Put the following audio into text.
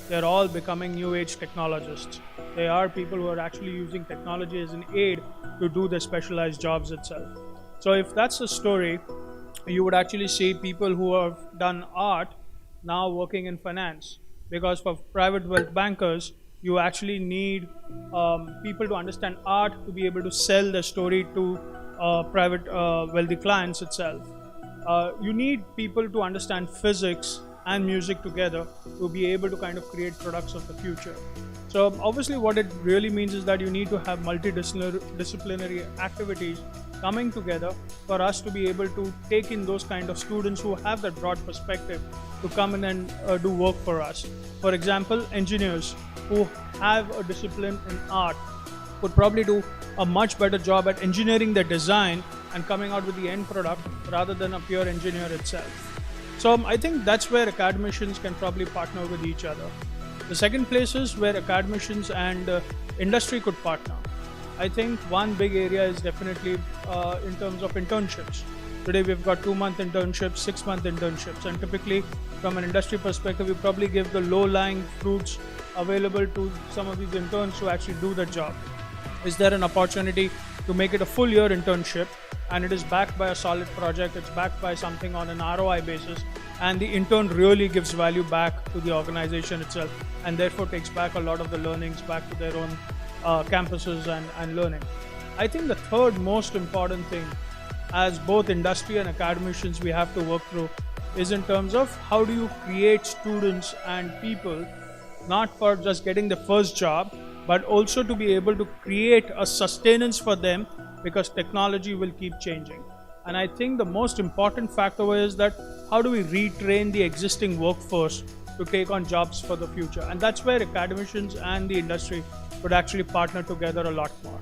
They're all becoming new age technologists. They are people who are actually using technology as an aid to do their specialized jobs itself. So if that's the story, you would actually see people who have done art now working in finance, because for private wealth bankers you actually need people to understand art to be able to sell the story to private wealthy clients itself. You need people to understand physics and music together to be able to kind of create products of the future. So obviously what it really means is that you need to have multidisciplinary activities coming together for us to be able to take in those kind of students who have that broad perspective to come in and do work for us. For example, engineers who have a discipline in art could probably do a much better job at engineering the design and coming out with the end product rather than a pure engineer itself. So I think that's where academicians can probably partner with each other. The second place is where academicians and industry could partner. I think one big area is definitely in terms of internships. Today we've got 2-month internships, 6-month internships, and typically from an industry perspective, we probably give the low-lying fruits available to some of these interns to actually do the job. Is there an opportunity to make it a full year internship and it is backed by a solid project, it's backed by something on an ROI basis, and the intern really gives value back to the organization itself and therefore takes back a lot of the learnings back to their own campuses and learning. I think the third most important thing as both industry and academicians we have to work through is in terms of how do you create students and people not for just getting the first job, but also to be able to create a sustenance for them, because technology will keep changing. And I think the most important factor is that how do we retrain the existing workforce to take on jobs for the future? And that's where academicians and the industry could actually partner together a lot more.